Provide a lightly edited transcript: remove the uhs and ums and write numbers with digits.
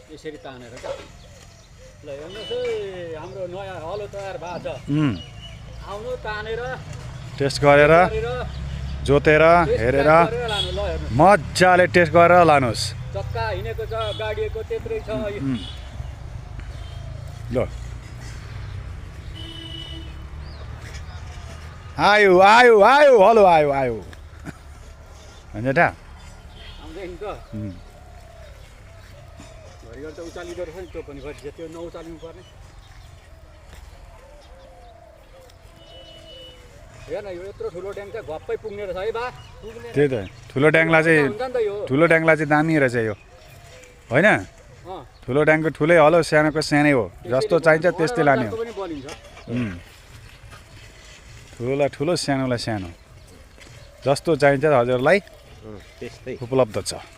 यसरी तानेर क्या ल हेर्नुहोस् है हाम्रो नयाँ हलो तयार भएको छ आउनु तानेर टेस्ट गरेर जोतेर हेरेर लानु ल हेर्नु मजाले टेस्ट गरेर लानुहोस् चक्का हिँडेको छ गाडिएको त्यत्रै छ ल आयो आयो आयो हलो आयो आयो हुन्छ आउँदैन त घरिघरि त उचालिँदो रहेछ नि त्यो पनि घरि त्यो नउचालिनु पर्ने हेर न यो यत्रो ठुलो ट्याङ्क चाहिँ घप्पै पुग्ने रहेछ है बा त्यही त ठुलो ट्याङ्कला चाहिँ हुन्छ नि त यो दामी रहेछ यो होइन ठुलो ट्याङ्कको ठुलै हलो सानोको सानै हो जस्तो चाहिन्छ त्यस्तै लाने हो पनि बलिन्छ ठुलोलाई ठुलो सानोलाई सानो जस्तो चाहिन्छ हजुरलाई त्यस्तै उपलब्ध छ